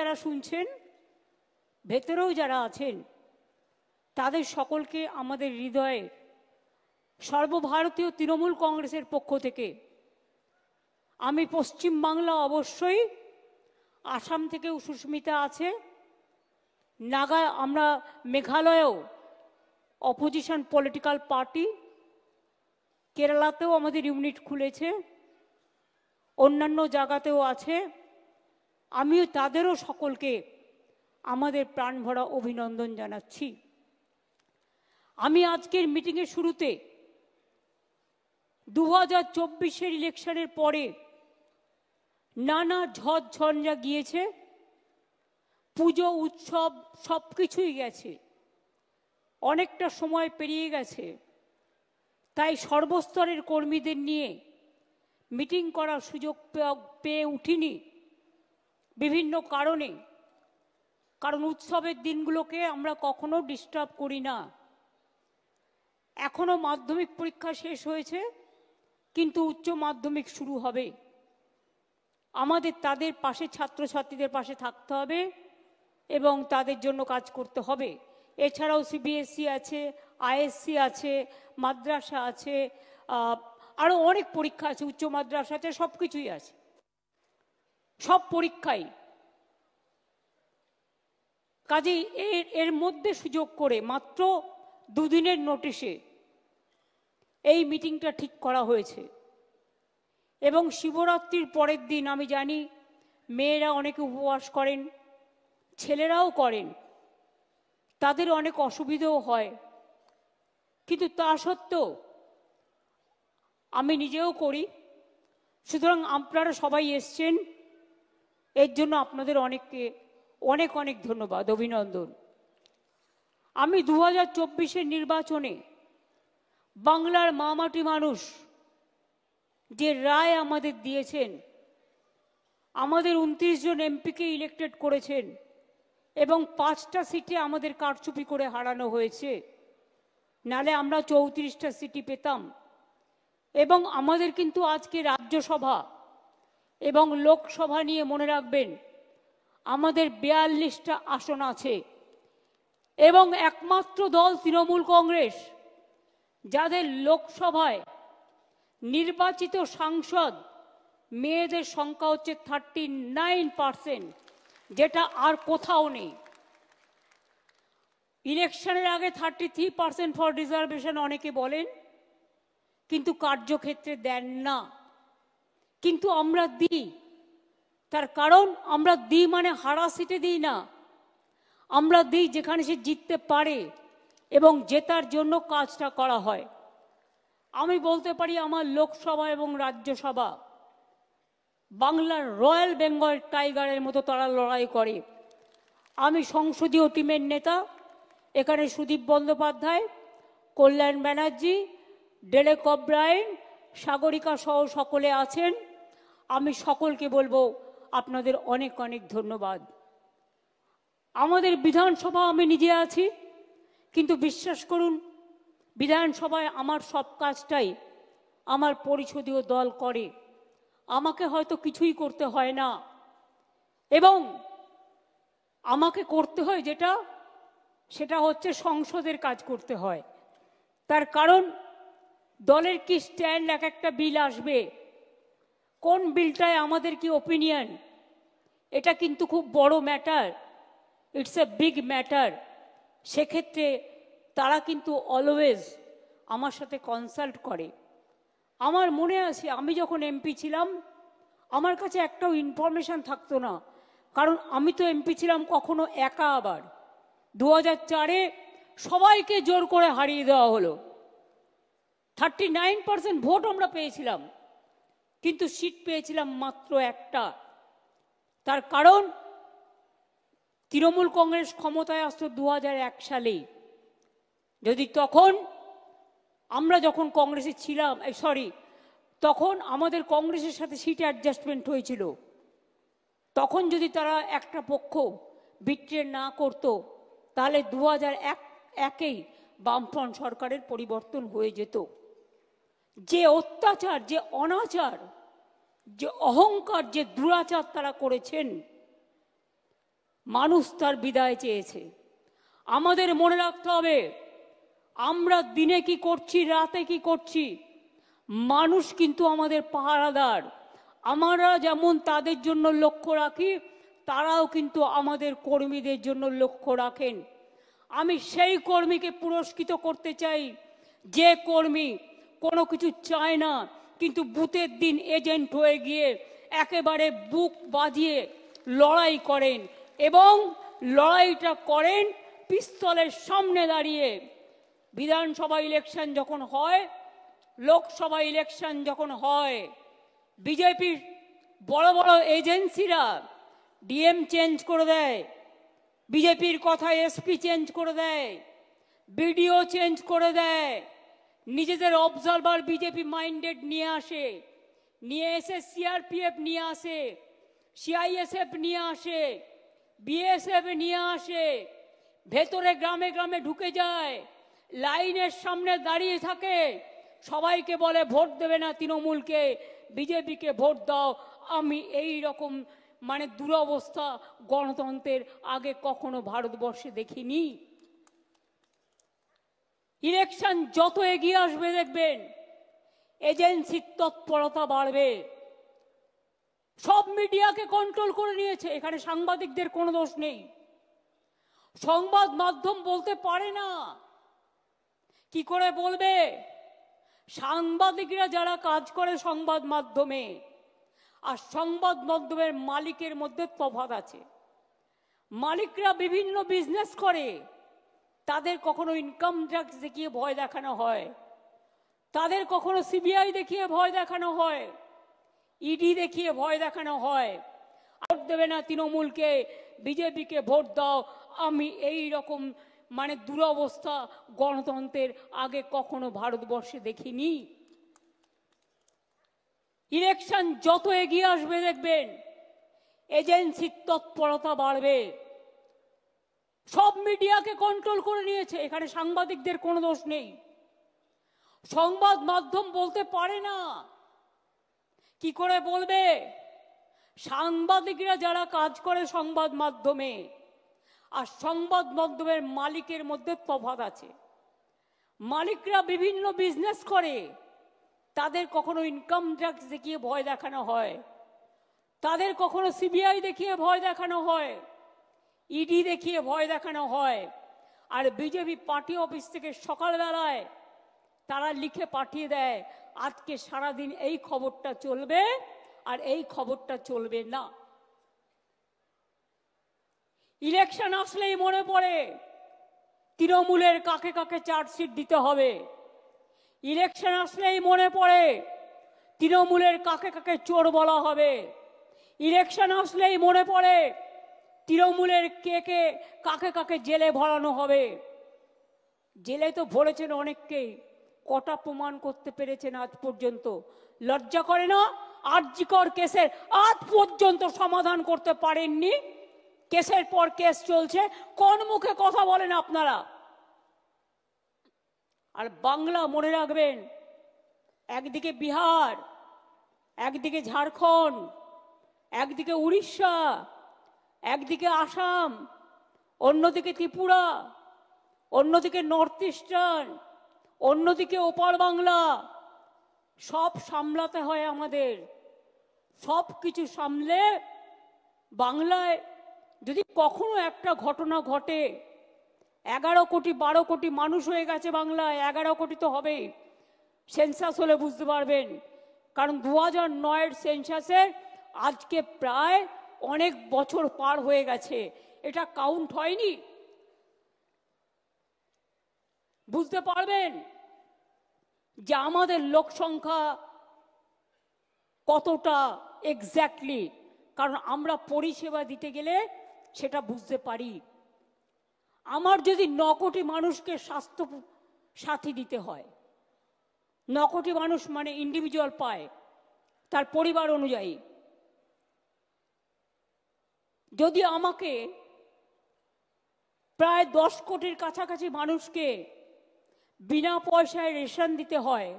যারা শুনছেন, ভেতরেও যারা আছেন, তাদের সকলকে আমাদের হৃদয়ে সর্বভারতীয় তৃণমূল কংগ্রেসের পক্ষ থেকে, আমি পশ্চিমবাংলা অবশ্যই, আসাম থেকেও সুস্মিতা আছে, আমরা মেঘালয়েও অপোজিশন পলিটিক্যাল পার্টি, কেরালাতেও আমাদের ইউনিট খুলেছে, অন্যান্য জায়গাতেও আছে, আমিও তাদেরও সকলকে আমাদের প্রাণভরা অভিনন্দন জানাচ্ছি। আমি আজকের মিটিংয়ের শুরুতে 2024-এর ইলেকশনের পরে নানা ঝড়ঝঞ্ঝা গিয়েছে, পুজো উৎসব সব কিছুই গেছে, অনেকটা সময় পেরিয়ে গেছে, তাই সর্বস্তরের কর্মীদের নিয়ে মিটিং করার সুযোগ পেয়ে উঠিনি বিভিন্ন কারণে। কারণ উৎসবের দিনগুলোকে আমরা কখনো ডিস্টার্ব করি না। এখনো মাধ্যমিক পরীক্ষা শেষ হয়েছে, কিন্তু উচ্চ মাধ্যমিক শুরু হবে। আমাদের তাদের পাশে, ছাত্রছাত্রীদের পাশে থাকতে হবে এবং তাদের জন্য কাজ করতে হবে। এছাড়াও সিবিএসসি আছে, আইএসসি আছে, মাদ্রাসা আছে, আরও অনেক পরীক্ষা আছে, উচ্চ মাদ্রাসা আছে, সব কিছুই আছে। সব পরীক্ষাই কাজেই এর মধ্যে সুযোগ করে মাত্র 2 দিনের নোটিশে এই মিটিংটা ঠিক করা হয়েছে। এবং শিবরাত্রির পরের দিন আমি জানি মেয়েরা অনেকে উপবাস করেন, ছেলেরাও করেন, তাদের অনেক অসুবিধাও হয়, কিন্তু তা সত্ত্বেও আমি নিজেও করি। সুতরাং আপনারা সবাই এসছেন, এর জন্য আপনাদের অনেককে অনেক অনেক ধন্যবাদ, অভিনন্দন। আমি 2024-এর নির্বাচনে বাংলার মামাটি মানুষ যে রায় আমাদের দিয়েছেন, আমাদের 29 জন এমপিকে ইলেক্টেড করেছেন এবং 5টা সিটে আমাদের কারচুপি করে হারানো হয়েছে, নালে আমরা 34টা সিটি পেতাম। এবং আমাদের কিন্তু আজকে রাজ্যসভা এবং লোকসভা নিয়ে মনে রাখবেন আমাদের 42টা আসন আছে এবং একমাত্র দল তৃণমূল কংগ্রেস যাদের লোকসভায় নির্বাচিত সাংসদ মেয়েদের সংখ্যা হচ্ছে 39%, যেটা আর কোথাও নেই। ইলেকশনের আগে 33% ফর রিজার্ভেশন অনেকে বলেন, কিন্তু কার্যক্ষেত্রে দেন না, কিন্তু আমরা দিই। তার কারণ আমরা দিই মানে হারা সিটে দিই না, আমরা দিই যেখানে সে জিততে পারে এবং জেতার জন্য কাজটা করা হয়। আমি বলতে পারি আমার লোকসভা এবং রাজ্যসভা বাংলার রয়্যাল বেঙ্গল টাইগারের মতো তারা লড়াই করে। আমি সংসদীয় টিমের নেতা, এখানে সুদীপ বন্দ্যোপাধ্যায়, কল্যাণ ব্যানার্জি, ডেরেক ওব্রায়েন, সাগরিকা সহ সকলে আছেন। আমি সকলকে বলবো আপনাদের অনেক অনেক ধন্যবাদ। আমাদের বিধানসভা আমি নিজে আছি, কিন্তু বিশ্বাস করুন বিধানসভায় আমার সব কাজটাই আমার পরিষদীয় দল করে, আমাকে হয়তো কিছুই করতে হয় না। এবং আমাকে করতে হয় যেটা, সেটা হচ্ছে সংসদের কাজ করতে হয়। তার কারণ দলের কি স্ট্যান্ড, এক একটা বিল আসবে, কোন বিলটায় আমাদের কি ওপিনিয়ন, এটা কিন্তু খুব বড় matter, it's a big matter. সেক্ষেত্রে তারা কিন্তু অলওয়েজ আমার সাথে কনসাল্ট করে। আমার মনে আছে আমি যখন এমপি ছিলাম আমার কাছে একটাও ইনফরমেশন থাকতো না, কারণ আমি তো এমপি ছিলাম কখনো একা। আবার 2004-এ সবাইকে জোর করে হারিয়ে দেওয়া হলো, 39% ভোট আমরা পেয়েছিলাম, কিন্তু সিট পেয়েছিলাম মাত্র একটা। তার কারণ তৃণমূল কংগ্রেস ক্ষমতায় আসতো 2001 সালে। যদি তখন আমরা যখন কংগ্রেসে ছিলাম, তখন আমাদের কংগ্রেসের সাথে সিট অ্যাডজাস্টমেন্ট হয়েছিল, তখন যদি তারা একটা পক্ষ বিট্রে না করত তাহলে 2001-এই বামফ্রন্ট সরকারের পরিবর্তন হয়ে যেত। যে অত্যাচার, যে অনাচার, যে অহংকার, যে দুরাচার তারা করেছেন, মানুষ তার বিদায় চেয়েছে। আমাদের মনে রাখতে হবে, আমরা দিনে কি করছি, রাতে কি করছি, মানুষ কিন্তু আমাদের পাহারাদার। আমরা যেমন তাদের জন্য লক্ষ্য রাখি, তারাও কিন্তু আমাদের কর্মীদের জন্য লক্ষ্য রাখেন। আমি সেই কর্মীকে পুরস্কৃত করতে চাই যে কর্মী কোনো কিছু চায় না, কিন্তু বুথের দিন এজেন্ট হয়ে গিয়ে একেবারে বুক বাজিয়ে লড়াই করেন, এবং লড়াইটা করেন পিস্তলের সামনে দাঁড়িয়ে। বিধানসভা ইলেকশন যখন হয়, লোকসভা ইলেকশন যখন হয়, বিজেপির বড় বড় এজেন্সিরা ডিএম চেঞ্জ করে দেয়, বিজেপির কথায় এসপি চেঞ্জ করে দেয়, বিডিও চেঞ্জ করে দেয়, নিজেদের অবজারভার বিজেপি মাইন্ডেড নিয়ে আসে, নিয়ে এসে সিআরপিএফ নিয়ে আসে, সিআইএসএফ নিয়ে আসে, বিএসএফ নিয়ে আসে, ভেতরে গ্রামে গ্রামে ঢুকে যায়, লাইনের সামনে দাঁড়িয়ে থাকে, সবাইকে বলে ভোট দেবে না তৃণমূলকে, বিজেপিকে ভোট দাও। আমি এই রকম মানে দুরবস্থা গণতন্ত্রের আগে কখনো ভারতবর্ষে দেখিনি। ইলেকশন যত এগিয়ে আসবে দেখবেন এজেন্সির তৎপরতা বাড়বে। সব মিডিয়াকে কন্ট্রোল করে নিয়েছে, এখানে সাংবাদিকদের কোনো দোষ নেই। সংবাদ মাধ্যম বলতে পারে না, কি করে বলবে? সাংবাদিকরা যারা কাজ করে সংবাদ মাধ্যমে আর সংবাদ মাধ্যমের মালিকের মধ্যে তফাৎ আছে। মালিকরা বিভিন্ন বিজনেস করে, তাদের কখনো ইনকাম ট্যাক্স দেখিয়ে ভয় দেখানো হয়, তাদের কখনো সিবিআই দেখিয়ে ভয় দেখানো হয়, ইডি দেখিয়ে ভয় দেখানো হয়। ভোট দেবে না তৃণমূলকে, বিজেপিকে ভোট দাও। আমি এই রকম মানে দুরবস্থা গণতন্ত্রের আগে কখনো ভারতবর্ষে দেখিনি। ইলেকশন যত এগিয়ে আসবে দেখবেন এজেন্সির তৎপরতা বাড়বে। সব মিডিয়াকে কন্ট্রোল করে নিয়েছে, এখানে সাংবাদিকদের কোনো দোষ নেই। সংবাদ মাধ্যম বলতে পারে না, কি করে বলবে? সাংবাদিকরা যারা কাজ করে সংবাদ মাধ্যমে আর সংবাদ মাধ্যমের মালিকের মধ্যে তফাৎ আছে। মালিকরা বিভিন্ন বিজনেস করে, তাদের কখনো ইনকাম ট্যাক্স দেখিয়ে ভয় দেখানো হয়, তাদের কখনো সিবিআই দেখিয়ে ভয় দেখানো হয়, ইডি দেখিয়ে ভয় দেখানো হয়। আর বিজেপি পার্টি অফিস থেকে সকালবেলায় তারা লিখে পাঠিয়ে দেয়, আজকে সারাদিন এই খবরটা চলবে আর এই খবরটা চলবে না। ইলেকশন আসলেই মনে পড়ে তৃণমূলের কাকে কাকে চার্জশিট দিতে হবে। ইলেকশন আসলেই মনে পড়ে তৃণমূলের কাকে কাকে চোর বলা হবে। ইলেকশন আসলেই মনে পড়ে তৃণমূলের কে কাকে কাকে জেলে ভরানো হবে। জেলে তো ভরেছেন অনেককেই, কটা প্রমাণ করতে পেরেছেন আজ পর্যন্ত? লজ্জা করে না? আরজিকর কেসের আজ পর্যন্ত সমাধান করতে পারেননি, কেসের পর কেস চলছে। কোন মুখে কথা বলেন আপনারা? আর বাংলা মনে রাখবেন, একদিকে বিহার, একদিকে ঝাড়খণ্ড, একদিকে উড়িষ্যা, একদিকে আসাম, অন্যদিকে ত্রিপুরা, অন্যদিকে নর্থ ইস্টার্ন, অন্যদিকে ওপার বাংলা। সব সামলাতে হয় আমাদের। সব কিছু সামলে বাংলায় যদি কখনো একটা ঘটনা ঘটে, 11 কোটি 12 কোটি মানুষ হয়ে গেছে বাংলায়, 11 কোটি তো হবেই। সেন্সাস হলে বুঝতে পারবেন, কারণ 2009-এর সেন্সাসের আজকে প্রায় অনেক বছর পার হয়ে গেছে, এটা কাউন্ট হয়নি। বুঝতে পারবেন যে আমাদের লোক সংখ্যা কতটা এক্স্যাক্টলি, কারণ আমরা পরিষেবা দিতে গেলে সেটা বুঝতে পারি। আমার যদি 9 কোটি মানুষকে স্বাস্থ্য সাথী দিতে হয়, 9 কোটি মানুষ মানে ইন্ডিভিজুয়াল পায় তার পরিবার অনুযায়ী, যদি আমাকে প্রায় 10 কোটির কাছাকাছি মানুষকে বিনা পয়সায় রেশন দিতে হয়,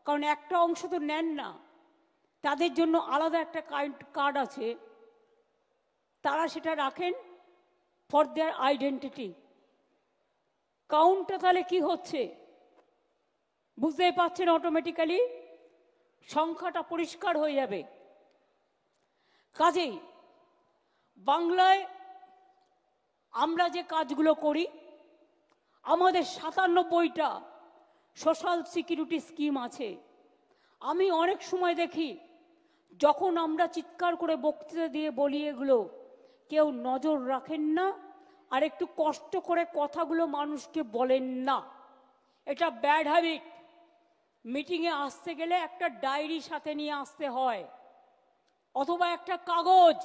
কারণ একটা অংশ তো নেন না, তাদের জন্য আলাদা একটা কার্ড আছে, তারা সেটা রাখেন, ফর দেয়ার আইডেন্টিটি। কাউন্টটা তাহলে কি হচ্ছে বুঝতেই পারছেন, অটোমেটিক্যালি সংখ্যাটা পরিষ্কার হয়ে যাবে। কাজেই বাংলায় আমরা যে কাজগুলো করি, আমাদের 97টা সোশ্যাল সিকিউরিটি স্কিম আছে। আমি অনেক সময় দেখি যখন আমরা চিৎকার করে বক্তৃতা দিয়ে বলি এগুলো, কেউ নজর রাখেন না আর একটু কষ্ট করে কথাগুলো মানুষকে বলেন না। এটা ব্যাড হ্যাবিট। মিটিংয়ে আসতে গেলে একটা ডায়েরি সাথে নিয়ে আসতে হয়, অথবা একটা কাগজ,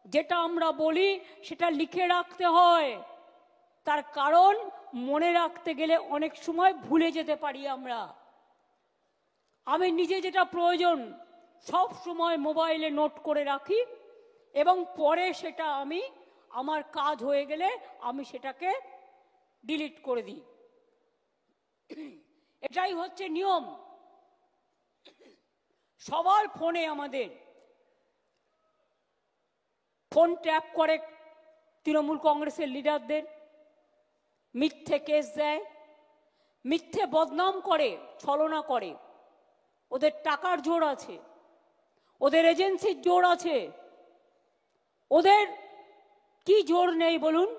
যেটা আমরা বলি সেটা লিখে রাখতে হয়। তার কারণ মনে রাখতে গেলে অনেক সময় ভুলে যেতে পারি আমরা। আমি নিজে যেটা প্রয়োজন সব সময় মোবাইলে নোট করে রাখি, এবং পরে সেটা আমি আমার কাজ হয়ে গেলে আমি সেটাকে ডিলিট করে দিই। এটাই হচ্ছে নিয়ম। সবার ফোনে আমাদের ফোন ট্যাপ করে তৃণমূল কংগ্রেসের লিডারদের, মিথ্যে কেস দেয়, মিথ্যে বদনাম করে, ছলনা করে। ওদের টাকার জোর আছে, ওদের এজেন্সির জোর আছে, ওদের কি জোর নেই বলুন?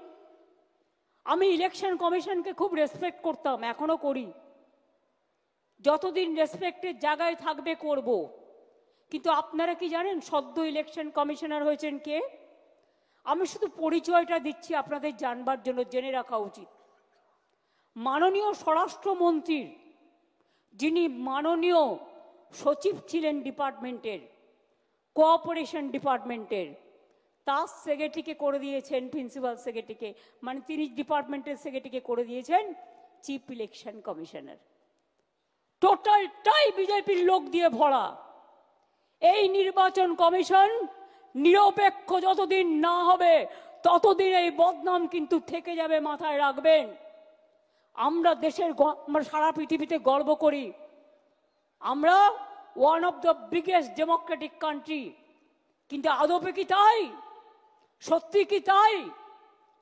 আমি ইলেকশন কমিশনকে খুব রেসপেক্ট করতাম, এখনো করি। যতদিন রেসপেক্টের জায়গায় থাকবে করব। কিন্তু আপনারা কি জানেন সদ্য ইলেকশন কমিশনার হয়েছেন কে? আমি শুধু পরিচয়টা দিচ্ছি আপনাদের জানবার জন্য, জেনে রাখা উচিত। মাননীয় স্বরাষ্ট্রমন্ত্রীর যিনি মাননীয় সচিব ছিলেন ডিপার্টমেন্টের, কোঅপারেশন ডিপার্টমেন্টের, তার সেক্রেটারিকে করে দিয়েছেন, প্রিন্সিপাল সেক্রেটারিকে, মানে তিনি ডিপার্টমেন্টের সেক্রেটারিকে করে দিয়েছেন চিফ ইলেকশন কমিশনার। টোটালটাই বিজেপির লোক দিয়ে ভরা। এই নির্বাচন কমিশন নিরপেক্ষ যতদিন না হবে ততদিন এই বদনাম কিন্তু থেকে যাবে, মাথায় রাখবেন। আমরা দেশের, আমরা সারা পৃথিবীতে গর্ব করি, আমরা one of the biggest Democratic country. কিন্তু আদপে কি তাই? সত্যি কি তাই?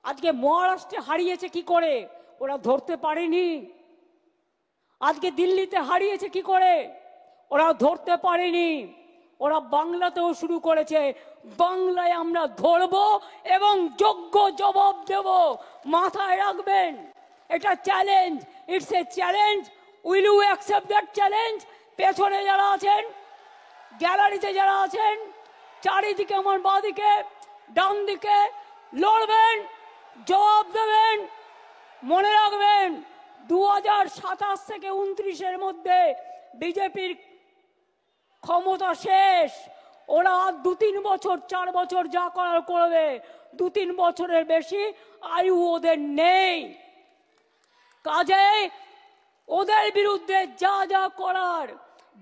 আজকে মহারাষ্ট্রে হারিয়েছে কি করে? ওরা ধরতে পারেনি। আজকে দিল্লিতে হারিয়েছে কি করে? ওরা ধরতে পারেনি। ওরা বাংলাতেও শুরু করেছে। বাংলায় আমরা ধরব এবং যোগ্য জবাব দেব, মাথায় রাখবেন। এটা challenge, it's a challenge. Will you accept that challenge? পেছনে যারা আছেন, গ্যালারিতে যারা আছেন, চারিদিকে আমার বাঁদিকে ডান দিকে, লড়বেন, জবাব দেবেন। মনে রাখবেন 2027 থেকে 29-এর মধ্যে বিজেপির ক্ষমতা শেষ। ওরা 2-3 বছর 4 বছর যা করার করবে, 2-3 বছরের বেশি আয়ু ওদের নেই। কাজেই ওদের বিরুদ্ধে যা যা করার,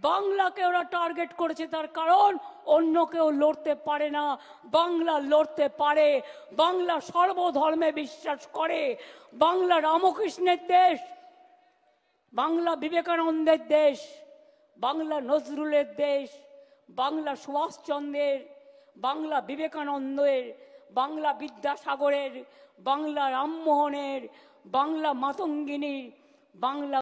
বাংলাকে ওরা টার্গেট করেছে, তার কারণ অন্য কেউ লড়তে পারে না, বাংলা লড়তে পারে। বাংলা সর্বধর্মে বিশ্বাস করে, বাংলা রামকৃষ্ণের দেশ, বাংলা বিবেকানন্দের দেশ, বাংলা নজরুলের দেশ, বাংলা সুভাষচন্দ্রের, বাংলা বিবেকানন্দের, বাংলা বিদ্যাসাগরের, বাংলা রামমোহনের, বাংলা মাতঙ্গিনীর, বাংলা